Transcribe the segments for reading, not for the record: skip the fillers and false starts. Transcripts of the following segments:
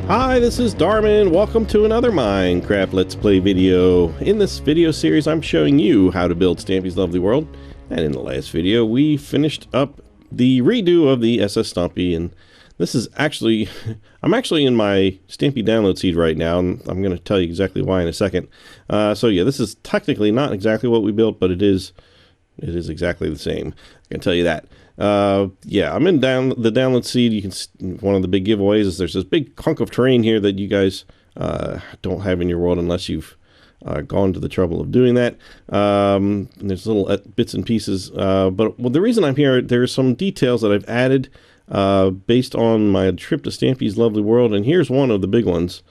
Hi, this is Darman. Welcome to another Minecraft Let's Play video. In this video series, I'm showing you how to build Stampy's Lovely World. And in the last video, we finished up the redo of the SS Stampy. And this is actually, I'm actually in my Stampy download seed right now, and I'm going to tell you exactly why in a second. So yeah, this is technically not exactly what we built, but it is exactly the same. I can tell you that. Yeah, I'm in the download seed. You can one of the big giveaways is there's this big hunk of terrain here that you guys don't have in your world unless you've gone to the trouble of doing that. And there's little bits and pieces. But the reason I'm here, there's some details that I've added based on my trip to Stampy's Lovely World, and here's one of the big ones.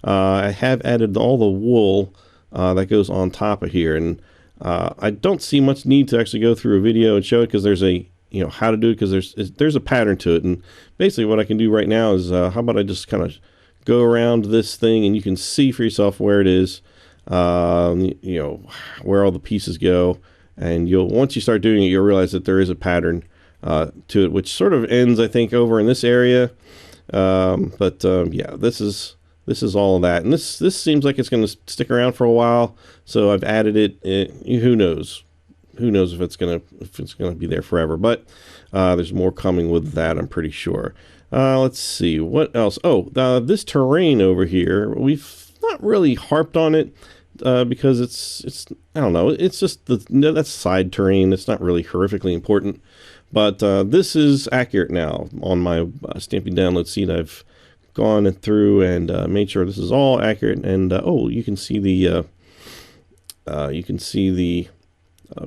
I have added all the wool that goes on top of here, and I don't see much need to actually go through a video and show it because there's a how to do it, because there's a pattern to it. And basically what I can do right now is how about I just kind of go around this thing and you can see for yourself where it is, where all the pieces go, and once you start doing it, you'll realize that there is a pattern to it, which sort of ends, I think, over in this area. Yeah, this is all of that, and this seems like it's going to stick around for a while, so I've added it. Who knows if it's gonna be there forever, but there's more coming with that, I'm pretty sure. Let's see what else. This terrain over here, we've not really harped on it because it's I don't know, it's just that's side terrain. It's not really horrifically important, but this is accurate now. On my Stampy download seed, I've gone through and made sure this is all accurate. And you can see the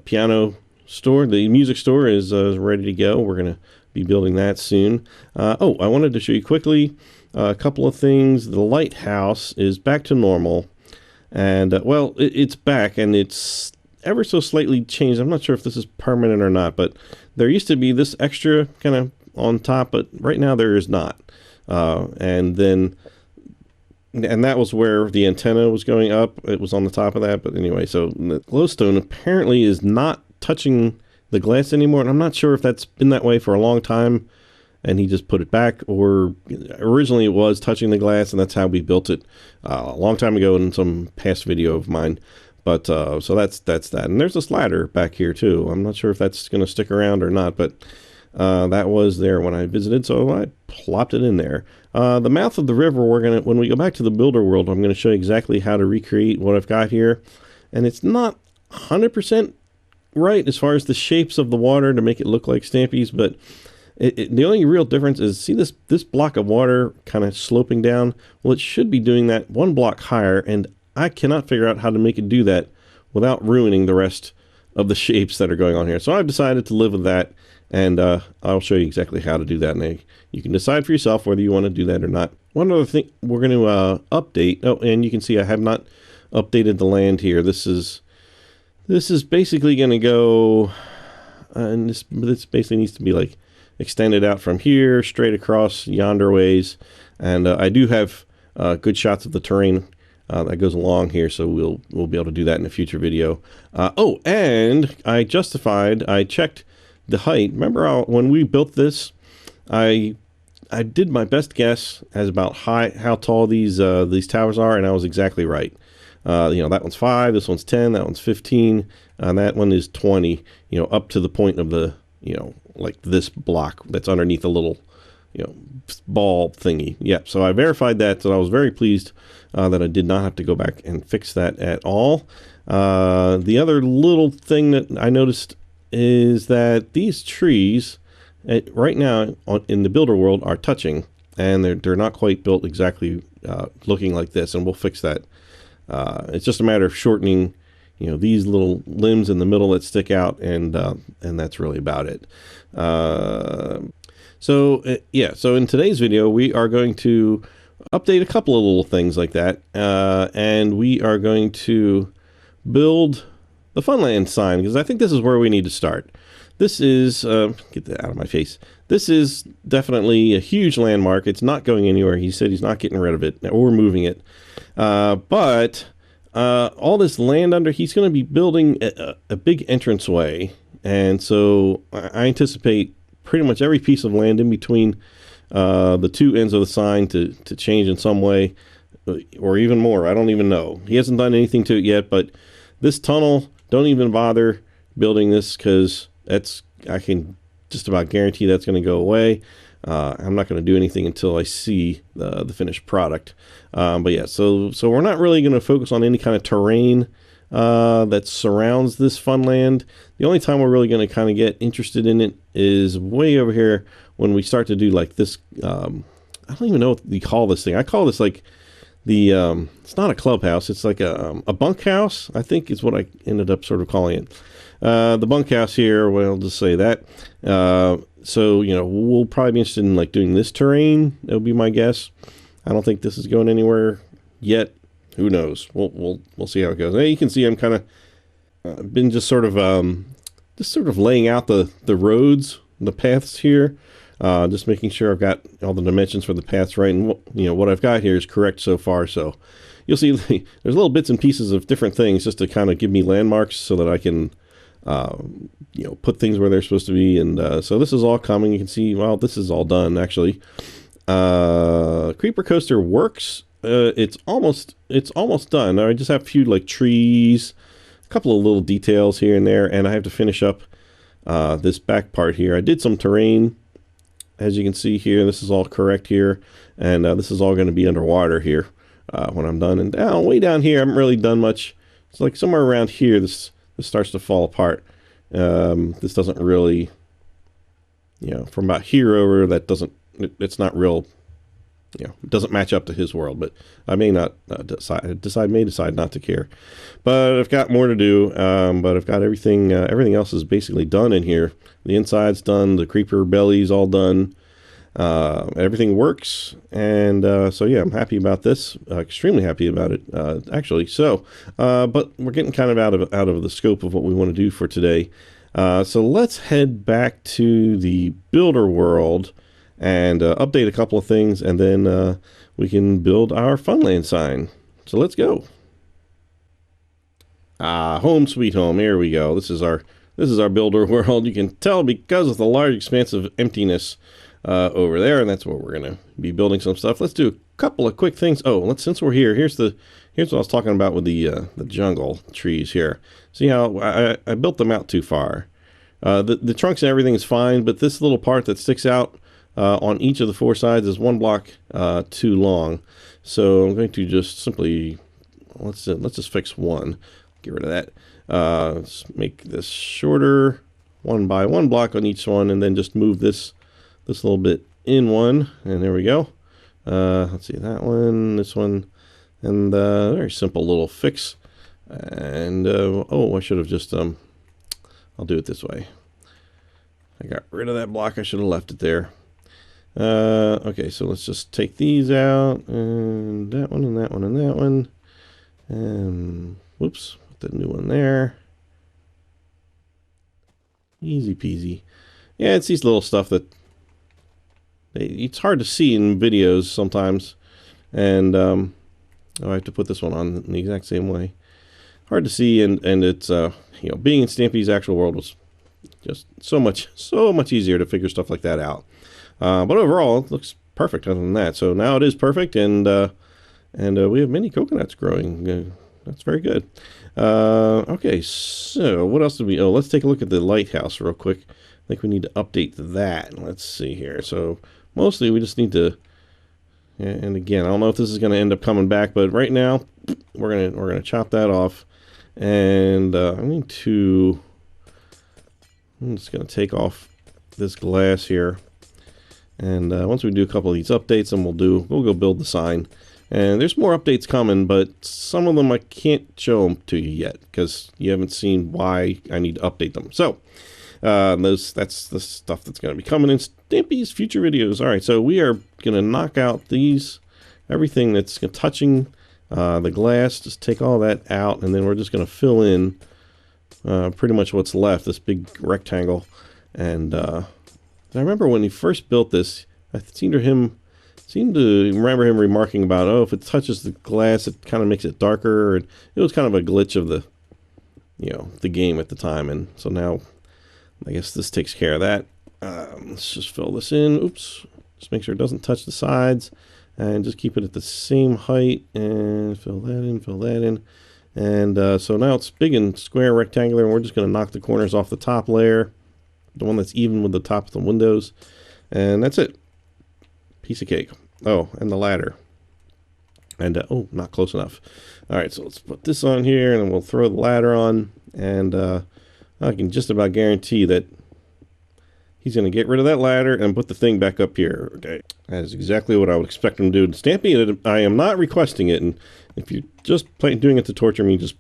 piano store. The music store is ready to go. We're going to be building that soon. I wanted to show you quickly a couple of things. The lighthouse is back to normal, and it's back, and it's ever so slightly changed. I'm not sure if this is permanent or not, but there used to be this extra kind of on top, but right now there is not. And that was where the antenna was going up. It was on the top of that. But anyway, so the glowstone apparently is not touching the glass anymore. And I'm not sure if that's been that way for a long time and he just put it back, or originally it was touching the glass, and that's how we built it a long time ago in some past video of mine. But so that's that. And there's this ladder back here too. I'm not sure if that's going to stick around or not, but that was there when I visited, so I plopped it in there. The mouth of the river, when we go back to the builder world, I'm going to show you exactly how to recreate what I've got here. And it's not 100% right as far as the shapes of the water to make it look like Stampy's, but the only real difference is, see this block of water kind of sloping down? Well, it should be doing that one block higher, and I cannot figure out how to make it do that without ruining the rest of the shapes that are going on here. So I've decided to live with that, and I'll show you exactly how to do that. And you can decide for yourself whether you want to do that or not. One other thing we're going to update. Oh, and you can see I have not updated the land here. This is basically going to go, and this basically needs to be like extended out from here straight across yonder ways. And I do have good shots of the terrain that goes along here, so we'll be able to do that in a future video. And I checked the height. Remember when we built this, I did my best guess as about how tall these towers are, and I was exactly right. That one's 5, this one's 10, that one's 15, and that one is 20. Up to the point of the like this block that's underneath a little ball thingy. Yeah, so I verified that, so I was very pleased that I did not have to go back and fix that at all. The other little thing that I noticed is that these trees right now in the builder world are touching, and they're not quite built exactly looking like this, and we'll fix that. It's just a matter of shortening these little limbs in the middle that stick out, and that's really about it. So in today's video we are going to update a couple of little things like that, and we are going to build the Funland sign, because I think this is where we need to start. This is, get that out of my face. This is definitely a huge landmark. It's not going anywhere. He said he's not getting rid of it or moving it. But all this land under, he's going to be building a big entranceway. And so I anticipate pretty much every piece of land in between the two ends of the sign to change in some way, or even more. I don't even know. He hasn't done anything to it yet, but this tunnel, don't even bother building this, because I can just about guarantee that's going to go away. I'm not going to do anything until I see the finished product. But yeah, so we're not really going to focus on any kind of terrain that surrounds this Funland. The only time we're really going to kind of get interested in it is way over here when we start to do like this. I don't even know what you call this thing. I call this like the it's not a clubhouse. It's like a bunkhouse, I think is what I ended up sort of calling it. The bunkhouse here, well, I'll just say that. So, you know, we'll probably be interested in like doing this terrain. That would be my guess. I don't think this is going anywhere yet. Who knows? We'll see how it goes. Now you can see I'm kind of been just sort of laying out the roads, the paths here. Just making sure I've got all the dimensions for the paths right, and you know what I've got here is correct so far. So you'll see there's little bits and pieces of different things just to kind of give me landmarks so that I can you know, put things where they're supposed to be. And so this is all coming. You can see, well, this is all done actually. Creeper coaster works. It's almost done. I just have a few like trees, a couple of little details here and there, and I have to finish up this back part here. I did some terrain, as you can see here. This is all correct here, and this is all going to be underwater here when I'm done. And way down here, I haven't really done much. It's like somewhere around here, this starts to fall apart. This doesn't really, you know, from about here over, it's not real, you know, it doesn't match up to his world, but I may not decide not to care. But I've got more to do, but I've got everything else is basically done in here. The inside's done, the creeper belly's all done. Everything works, and so yeah, I'm happy about this. Extremely happy about it, actually. So, but we're getting kind of out of the scope of what we want to do for today. So let's head back to the builder world and update a couple of things, and then we can build our Funland sign. So let's go. Home sweet home. Here we go. This is our builder world. You can tell because of the large expanse of emptiness over there, and that's where we're gonna be building some stuff. Let's do a couple of quick things. Since we're here, here's what I was talking about with the jungle trees here. See how I built them out too far. The trunks and everything is fine, but this little part that sticks out on each of the four sides is 1 block too long. So I'm going to just simply let's just fix one. Get rid of that. Let's make this shorter, 1 by 1 block on each one, and then just move this little bit in one, and there we go. Let's see, that one, this one, and very simple little fix. And I should have just I'll do it this way. I got rid of that block. I should have left it there. Okay, so let's just take these out, and that one, and that one, and that one, and whoops, put the new one there. Easy peasy. Yeah, it's these little stuff that it's hard to see in videos sometimes, and I have to put this one on in the exact same way. Hard to see, and it's you know, being in Stampy's actual world was just so much easier to figure stuff like that out. But overall, it looks perfect other than that. So now it is perfect, and we have many coconuts growing. That's very good. Okay, so what else did we? Let's take a look at the lighthouse real quick. I think we need to update that. Let's see here. So mostly we just need to, and again, I don't know if this is going to end up coming back, but right now we're gonna chop that off, and I'm just gonna take off this glass here, and once we do a couple of these updates, then we'll go build the sign. And there's more updates coming, but some of them I can't show them to you yet because you haven't seen why I need to update them. So that's the stuff that's going to be coming in Stampy's future videos. All right, so we are going to knock out everything that's touching the glass. Just take all that out, and then we're just going to fill in pretty much what's left, this big rectangle. And I remember when he first built this, I seem to remember him remarking about, if it touches the glass, it kind of makes it darker. And it was kind of a glitch of the game at the time. And so now, I guess this takes care of that. Let's just fill this in. Oops. Just make sure it doesn't touch the sides, and just keep it at the same height, and fill that in, fill that in. And so now it's big and square rectangular, and we're just going to knock the corners off the top layer, the one that's even with the top of the windows, and that's it. Piece of cake. Oh, and the ladder. And oh, not close enough. All right, so let's put this on here, and then we'll throw the ladder on, and I can just about guarantee that he's going to get rid of that ladder and put the thing back up here. Okay, that is exactly what I would expect him to do. Stampy, I am not requesting it, and if you're just doing it to torture me, just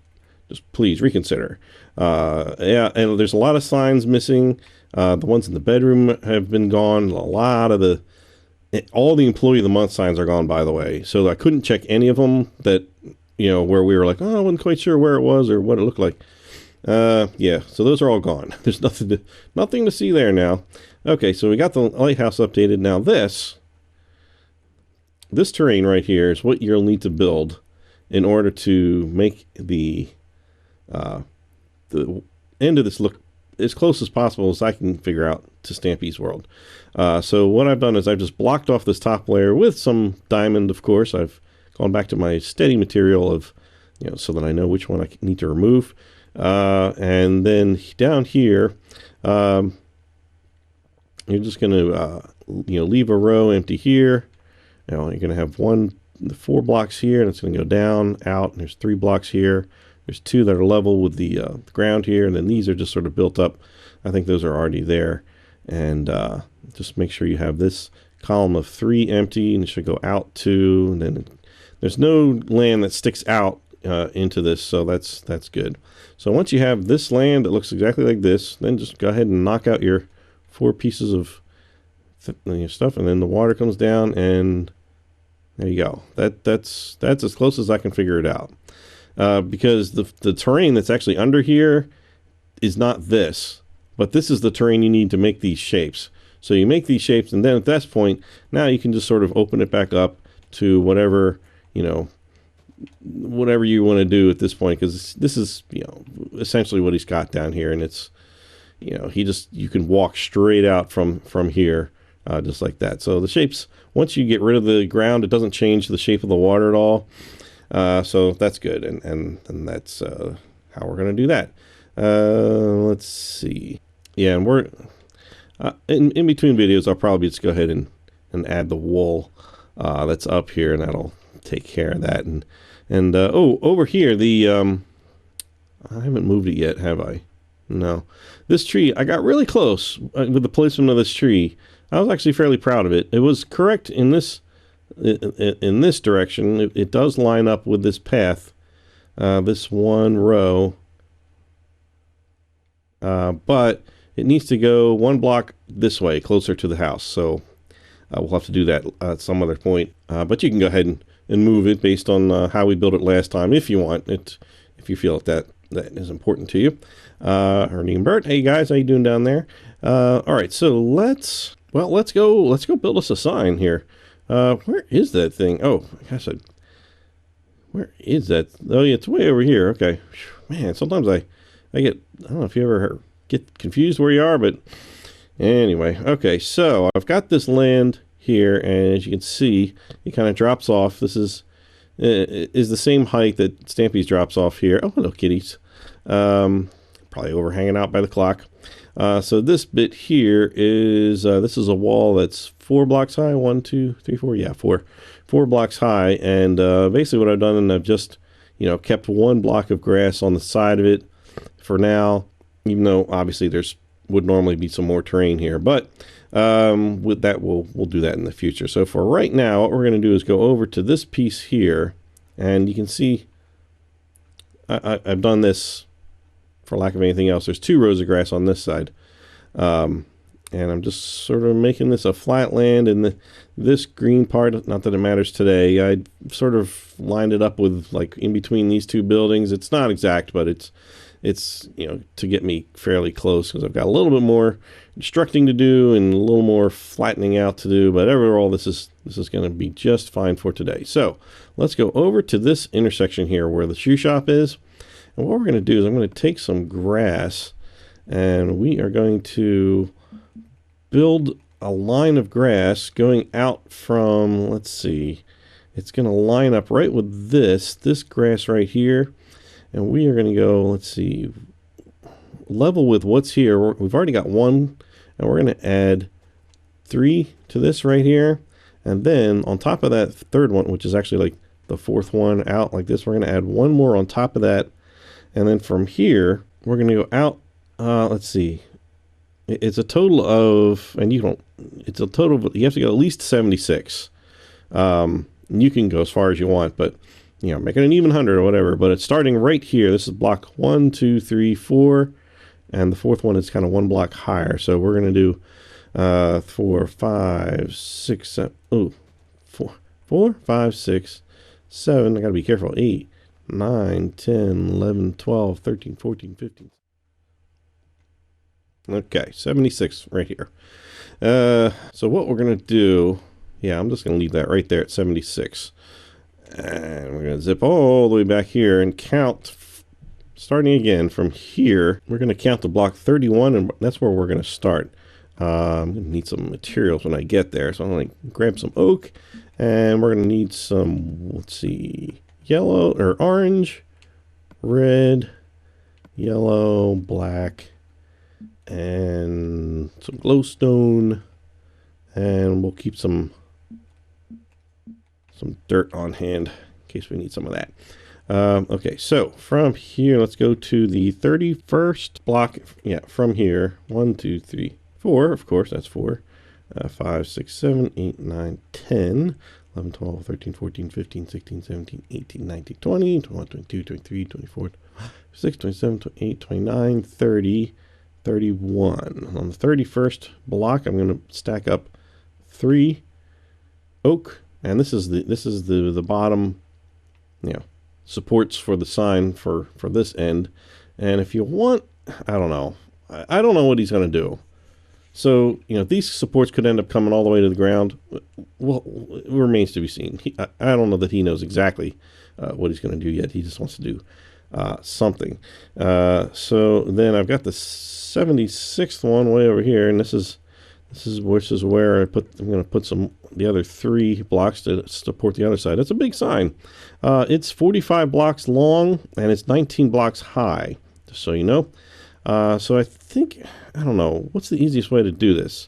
please reconsider. Yeah, and there's a lot of signs missing. The ones in the bedroom have been gone. A lot of all the Employee of the Month signs are gone, by the way. So I couldn't check any of them that, you know, where we were like, oh, I wasn't quite sure where it was or what it looked like. Yeah, so those are all gone. There's nothing to see there now. Okay, so we got the lighthouse updated. Now this terrain right here is what you'll need to build in order to make the end of this look as close as possible as I can figure out to Stampy's world. So what I've done is I've just blocked off this top layer with some diamond, of course. I've gone back to my steady material of, you know, so that I know which one I need to remove. And then down here, you're just going to, you know, leave a row empty here. You know, you're going to have 4 blocks here, and it's going to go down, out, and there's 3 blocks here. There's 2 that are level with the ground here, and then these are just sort of built up. I think those are already there. And just make sure you have this column of 3 empty, and it should go out 2. And then there's no land that sticks out into this, so that's good. So once you have this land that looks exactly like this, then just go ahead and knock out your 4 pieces of your stuff, and then the water comes down, and there you go. That's as close as I can figure it out. Because the terrain that's actually under here is not this, but this is the terrain you need to make these shapes. So you make these shapes, and then at this point, now you can just sort of open it back up to whatever, you know, whatever you want to do at this point, because this is, you know, essentially what he's got down here, and it's, you know, you can walk straight out from here, just like that. So the shapes, once you get rid of the ground, it doesn't change the shape of the water at all. So that's good, and that's how we're going to do that. Let's see. Yeah, and we're in between videos, I'll probably just go ahead and add the wool that's up here, and that'll take care of that. And oh, over here, I haven't moved it yet, have I? No. This tree, I got really close with the placement of this tree. I was actually fairly proud of it. It was correct in this direction. It does line up with this path, this one row, but it needs to go 1 block this way, closer to the house. So we'll have to do that at some other point. But you can go ahead and move it based on how we built it last time, if you want it, if you feel that is important to you. Ernie and Bert, hey guys, how you doing down there? All right, so let's go build us a sign here. Where is that thing? Oh, gosh, where is that? Oh, yeah, it's way over here. Okay, man. Sometimes I get, I don't know if you ever get confused where you are, but anyway. Okay, so I've got this land here, and as you can see, it kind of drops off. This is the same height that Stampy's drops off here. Oh, hello, kitties. Probably overhanging out by the clock. So this bit here is this is a wall that's 4 blocks high. 1, 2, 3, 4. Yeah, 4 blocks high. And basically what I've done, and I've just, you know, kept 1 block of grass on the side of it for now, even though obviously would normally be some more terrain here. But with that, we'll do that in the future. So for right now, what we're going to do is go over to this piece here, and you can see I've done this for lack of anything else. There's 2 rows of grass on this side. And I'm just sort of making this a flat land, and this green part, not that it matters today, I sort of lined it up with, like, in between these 2 buildings. It's not exact, but it's you know, to get me fairly close, because I've got a little bit more constructing to do and a little more flattening out to do, but overall this is going to be just fine for today. So let's go over to this intersection here where the shoe shop is, and what we're going to do is I'm going to take some grass, and we are going to build a line of grass going out from, let's see, it's going to line up right with this grass right here. And we are going to go, let's see, level with what's here. We've already got 1, and we're going to add 3 to this right here. And then on top of that third one, which is actually like the 4th one out like this, we're going to add 1 more on top of that. And then from here, we're going to go out, let's see, it's a total of, and you have to go at least 76. You can go as far as you want, but you know, make it an even 100 or whatever, but it's starting right here. This is block 1, 2, 3, 4, and the 4th one is kind of 1 block higher. So we're going to do 4, 5, 6, 7, 4, 5, 6, 7, I got to be careful, 8, 9, 10, 11, 12, 13, 14, 15. Okay, 76 right here. So what we're going to do, yeah, I'm just going to leave that right there at 76. And we're going to zip all the way back here and count, starting again from here. We're going to count to block 31, and that's where we're going to start. I'm going to need some materials when I get there. So I'm going to grab some oak, and we're going to need some, let's see, yellow or orange, red, yellow, black, and some glowstone, and we'll keep some dirt on hand in case we need some of that. Okay, so from here, let's go to the 31st block. Yeah, from here, 1, 2, 3, 4, of course, that's 4, 5, 6, 7, 8, 9, 10, 11, 12, 13, 14, 15, 16, 17, 18, 19, 20, 21, 22, 23, 24, 26, 27, 28, 29, 30, 31. On the 31st block, I'm going to stack up 3 oak, and this is the bottom, you know, supports for the sign for this end. And if you want, I don't know what he's going to do. So, you know, these supports could end up coming all the way to the ground. Well, it remains to be seen. I don't know that he knows exactly what he's going to do yet. He just wants to do something. So then I've got the 76th one way over here, and this is where I'm going to put the other 3 blocks to support the other side. That's a big sign. It's 45 blocks long, and it's 19 blocks high, just so you know. So I think, I don't know, what's the easiest way to do this?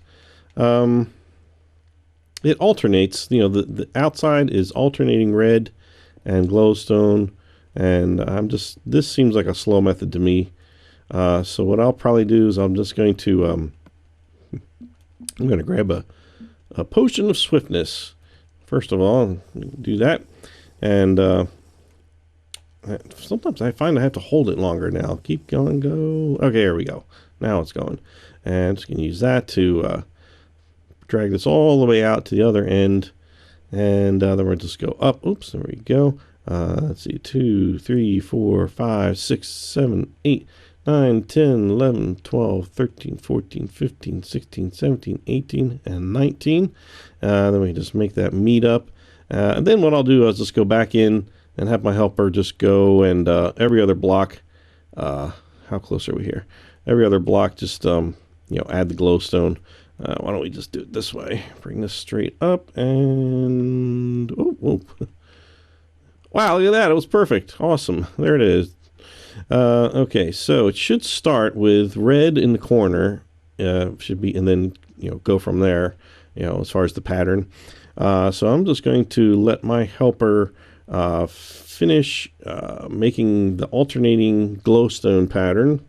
It alternates, you know, the outside is alternating red and glowstone, and this seems like a slow method to me. So what I'll probably do is I'm just going to, I'm going to grab a potion of swiftness. First of all, do that. And sometimes I find I have to hold it longer now. Keep going, go. Okay, here we go. Now it's going. And I'm just going to use that to drag this all the way out to the other end. And then we'll just go up. Oops, there we go. Let's see, 2, 3, 4, 5, 6, 7, 8, 9, 10, 11, 12, 13, 14, 15, 16, 17, 18, and 19. Then we can just make that meet up. And then what I'll do is just go back in and have my helper just go and every other block, how close are we here? Every other block, just, you know, add the glowstone. Why don't we just do it this way? Bring this straight up and, oh. Wow, look at that. It was perfect. Awesome. There it is. Okay, so it should start with red in the corner, should be, and then, you know, go from there, you know, as far as the pattern. So I'm just going to let my helper finish making the alternating glowstone pattern.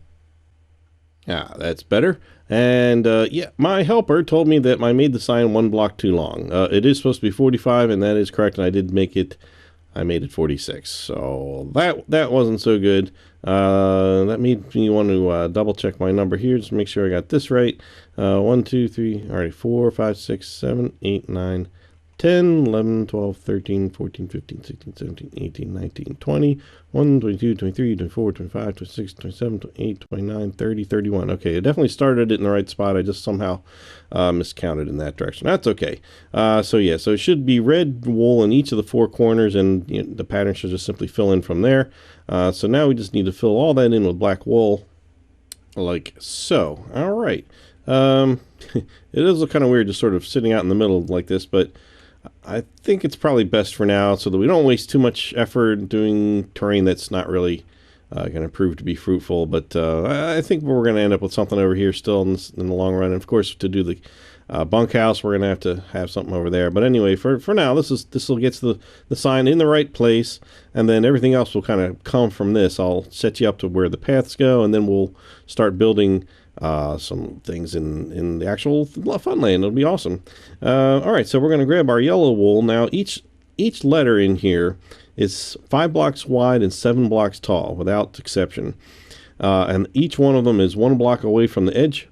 Yeah, that's better. And yeah, my helper told me that I made the sign 1 block too long. It is supposed to be 45, and that is correct, and I made it 46, so that wasn't so good. That made me want to double check my number here, just make sure I got this right. 1, 2, 3, all right, 4, 5, 6, 7, 8, 9, 10, 11, 12, 13, 14, 15, 16, 17, 18, 19, 20, 21, 22, 23, 24, 25, 26, 27, 28, 29, 30, 31. Okay, I definitely started it in the right spot. I just somehow miscounted in that direction. That's okay. So yeah, so it should be red wool in each of the 4 corners, and you know, the pattern should just simply fill in from there. So now we just need to fill all that in with black wool, like so. All right. It does look kind of weird just sort of sitting out in the middle like this, but I think it's probably best for now so that we don't waste too much effort doing terrain that's not really going to prove to be fruitful. But I think we're going to end up with something over here still in the long run. And of course, to do the bunkhouse, we're going to have something over there. But anyway, for now, this will get the sign in the right place, and then everything else will kind of come from this. I'll set you up to where the paths go, and then we'll start building some things in the actual Funland. It'll be awesome. All right, so we're going to grab our yellow wool. Now, each letter in here is 5 blocks wide and 7 blocks tall, without exception. And each one of them is 1 block away from the edge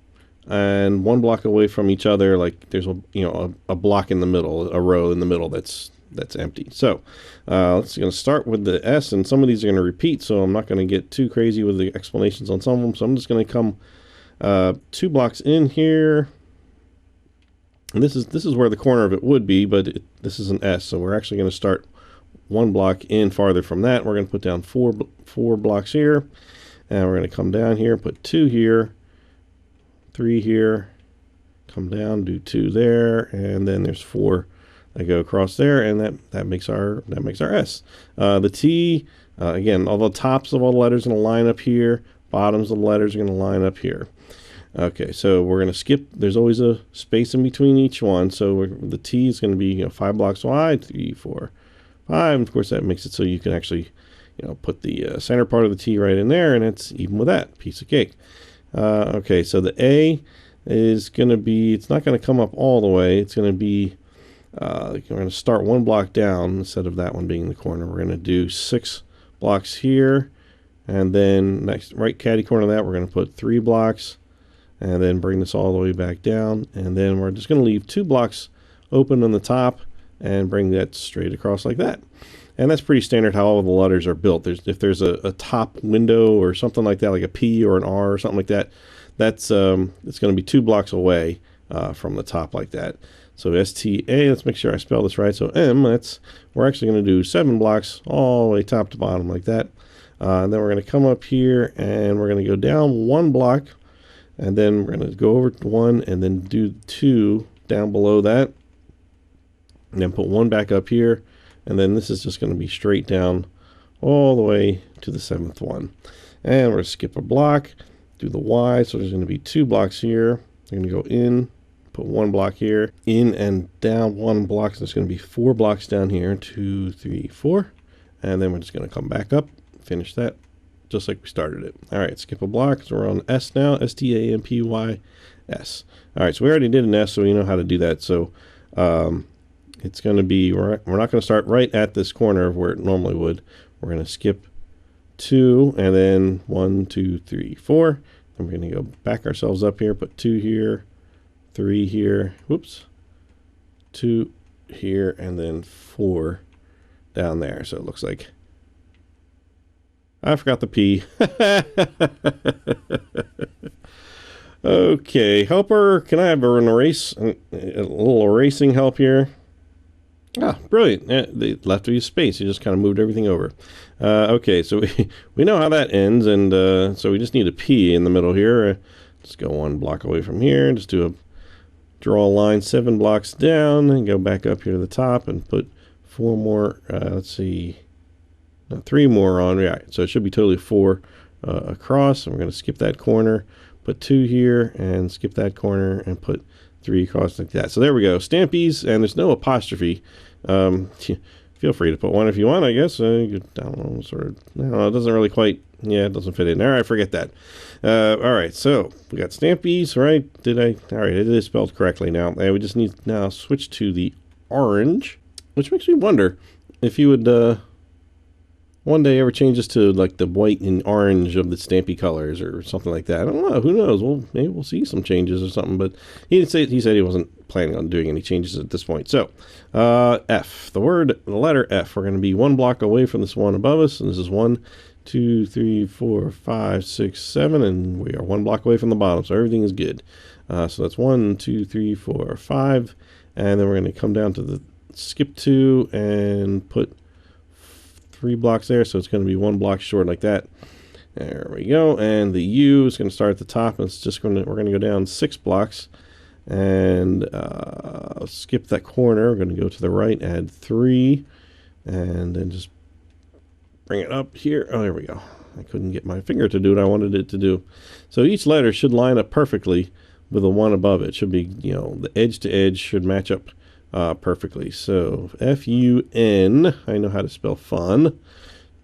and 1 block away from each other. Like there's a block in the middle, a row in the middle that's empty. So let's going to start with the S, and some of these are going to repeat, so I'm not going to get too crazy with the explanations on some of them. So I'm just going to come 2 blocks in here, and this is where the corner of it would be, but this is an S, so we're actually going to start 1 block in farther from that. We're going to put down four blocks here, and we're going to come down here, put 2 here, 3 here, come down, do 2 there, and then there's 4 that go across there, and that makes our S. The T, again, all the tops of all the letters are going to line up here, bottoms of the letters are going to line up here. Okay, so we're going to skip. There's always a space in between each one, so the T is going to be 5 blocks wide, 3, 4, 5. And of course, that makes it so you can actually put the center part of the T right in there, and it's even with that piece of cake. Okay, so the A is going to be, it's not going to come up all the way. It's going to be, we're going to start 1 block down instead of that one being in the corner. We're going to do 6 blocks here, and then next right catty corner of that, we're going to put 3 blocks, and then bring this all the way back down, and then we're just going to leave 2 blocks open on the top and bring that straight across like that. And that's pretty standard how all the letters are built. If there's a top window or something like that, like a P or an R or something like that, that's it's going to be 2 blocks away from the top like that. So S-T-A, let's make sure I spell this right. So M, we're actually going to do 7 blocks all the way top to bottom like that. And then we're going to come up here and we're going to go down 1 block, and then we're going to go over to 1 and then do 2 down below that, and then put 1 back up here, and then this is just going to be straight down all the way to the 7th one. And we're going to skip a block, do the Y, so there's going to be 2 blocks here. We're going to go in, put 1 block here, in and down 1 block, so there's going to be 4 blocks down here, 2, 3, 4, and then we're just going to come back up, finish that just like we started it. All right, skip a block, so we're on S now, S-T-A-M-P-Y-S. All right, so we already did an S, so we know how to do that. So it's going to be, we're not going to start right at this corner of where it normally would. We're going to skip 2, and then 1, 2, 3, 4. And we're going to go back ourselves up here, put 2 here, 3 here, whoops, 2 here, and then 4 down there. So it looks like I forgot the P. Okay, helper, can I have a little erasing help here? Ah, brilliant. They left you space. You just kind of moved everything over. Okay, so we know how that ends, and so we just need a P in the middle here. Let's go 1 block away from here. Just draw a line 7 blocks down, and go back up here to the top, and put 4 more, let's see, 3 more on. Yeah, so it should be totally 4 across, and we're going to skip that corner, put 2 here, and skip that corner, and put 3 across like that. So there we go, STAMPY'S, and there's no apostrophe. Feel free to put one if you want, I guess. I don't know, sort of, I don't know, it doesn't really quite, yeah, it doesn't fit in. All right, forget that. All right, so we got STAMPY'S, right? All right, it is spelled correctly now. And we just need now switch to the orange, which makes me wonder if you would one day ever change this to like the white and orange of the Stampy colors or something like that. I don't know. Who knows? Well, maybe we'll see some changes or something. But he said he wasn't planning on doing any changes at this point. So F, the letter F. We're going to be 1 block away from this one above us, and this is 1, 2, 3, 4, 5, 6, 7, and we are 1 block away from the bottom. So everything is good. So that's 1, 2, 3, 4, 5, and then we're going to come down to the skip 2 and put 3 blocks there, so it's going to be 1 block short like that. There we go. And the U is going to start at the top. And it's just we're going to go down 6 blocks and skip that corner. We're going to go to the right, add 3, and then just bring it up here. Oh, there we go. I couldn't get my finger to do what I wanted it to do. So each letter should line up perfectly with the one above it. Should be, the edge to edge should match up perfectly. So F-U-N, I know how to spell fun.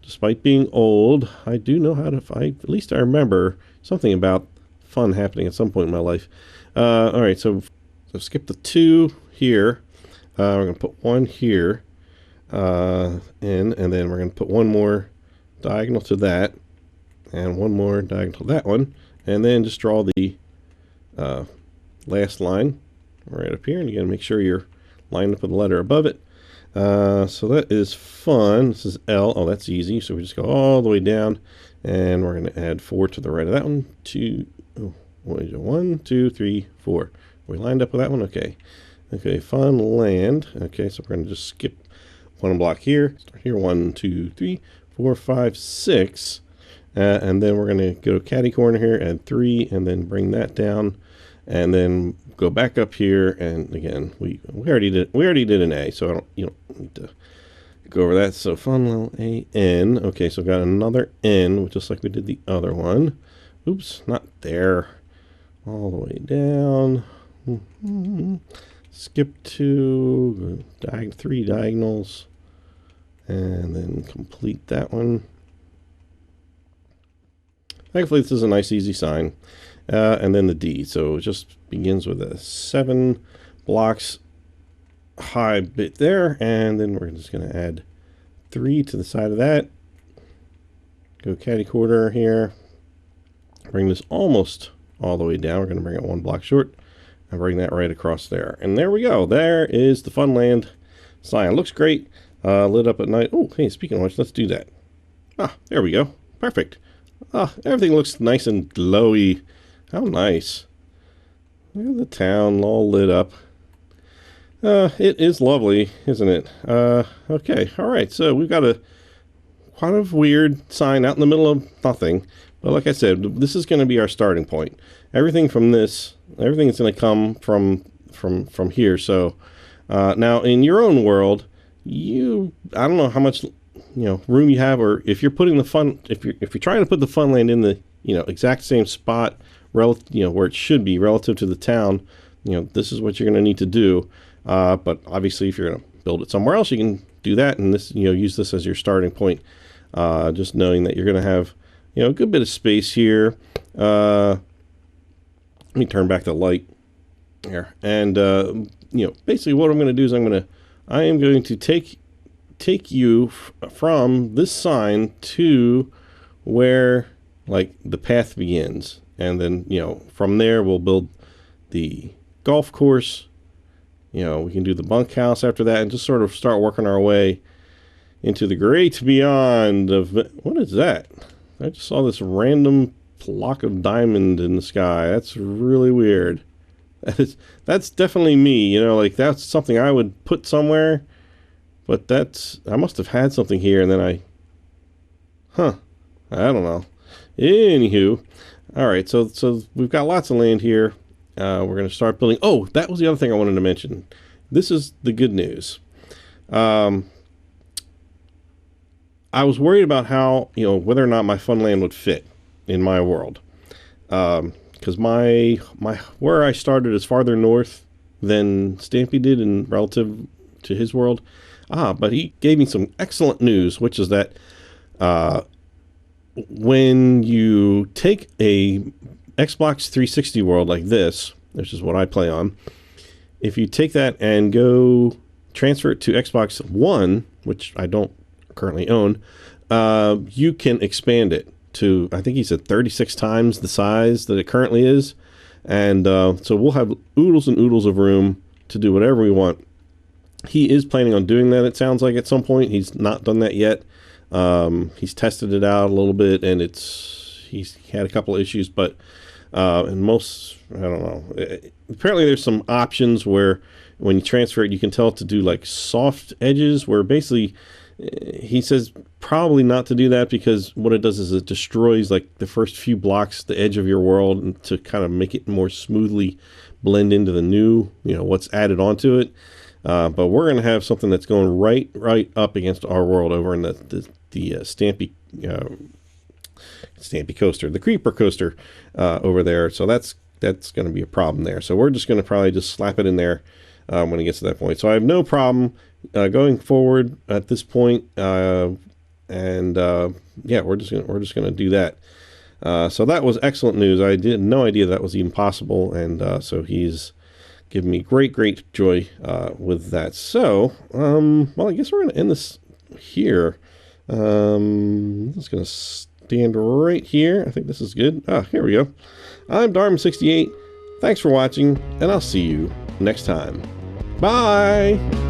Despite being old, I do know how to, at least I remember something about fun happening at some point in my life. All right, so skip the 2 here. We're going to put 1 here in, and then we're going to put 1 more diagonal to that, and 1 more diagonal to that one, and then just draw the last line right up here, and you got to make sure you're lined up with the letter above it. So that is fun. This is L. Oh, that's easy. So we just go all the way down, and we're going to add 4 to the right of that one. 1, 2, 3, 4. We lined up with that one. Okay. Okay. Funland. Okay. So we're going to just skip 1 block here. Start here. 1, 2, 3, 4, 5, 6. And then we're going to go catty corner here, add 3, and then bring that down, and then go back up here. And again, we already did an A, so you don't need to go over that. So Funland A-N. Okay, so got another N, just like we did the other one. Oops, not there. All the way down. Skip 2, 3 diagonals, and then complete that one. Thankfully, this is a nice, easy sign. And then the D. So it just begins with a 7 blocks high bit there. And then we're just going to add 3 to the side of that. Go catty corner here. Bring this almost all the way down. We're going to bring it 1 block short and bring that right across there. And there we go. There is the Funland sign. Looks great. Lit up at night. Oh, hey, speaking of which, let's do that. Ah, there we go. Perfect. Ah, everything looks nice and glowy. How nice. Look at the town all lit up. It is lovely, isn't it? Okay, all right. So we've got a kind of weird sign out in the middle of nothing. But like I said, this is going to be our starting point. Everything from this, everything is going to come from here. So now in your own world, I don't know how much room you have, or if you're putting if you're trying to put the Funland in the exact same spot, where it should be relative to the town, this is what you're going to need to do. But obviously, if you're going to build it somewhere else, you can do that, and this use this as your starting point. Just knowing that you're going to have a good bit of space here. Let me turn back the light here, and basically what I'm going to do is I am going to take you from this sign to where the path begins, and then from there we'll build the golf course. We can do the bunkhouse after that, and just sort of start working our way into the great beyond of what is that? I just saw this random block of diamond in the sky. That's really weird. That's definitely me. That's something I would put somewhere. But I must have had something here, and then I don't know. Anywho, all right, so we've got lots of land here. We're going to start building. Oh, that was the other thing I wanted to mention. This is the good news. I was worried about how, whether or not my Funland would fit in my world. Because where I started is farther north than Stampy did in relative to his world. But he gave me some excellent news, which is that when you take a Xbox 360 world like this, which is what I play on, if you take that and go transfer it to Xbox One, which I don't currently own, you can expand it to, I think he said 36 times the size that it currently is. And so we'll have oodles and oodles of room to do whatever we want. He is planning on doing that, it sounds like, at some point. He's not done that yet. He's tested it out a little bit, and he's had a couple of issues, but and most, I don't know. Apparently there's some options where when you transfer it, you can tell it to do soft edges, where basically he says probably not to do that, because what it does is it destroys like the first few blocks, the edge of your world, and to kind of make it more smoothly blend into the new, what's added onto it. But we're going to have something that's going right up against our world over in the Stampy coaster, the Creeper coaster over there. So that's going to be a problem there. So we're just going to probably just slap it in there when it gets to that point. So I have no problem going forward at this point. Yeah, we're just gonna do that. So that was excellent news. I had no idea that was even possible, and so he's given me great joy with that. So, well, I guess we're gonna end this here. I'm just gonna stand right here. I think this is good. Here we go. I'm Darman68. Thanks for watching, and I'll see you next time. Bye!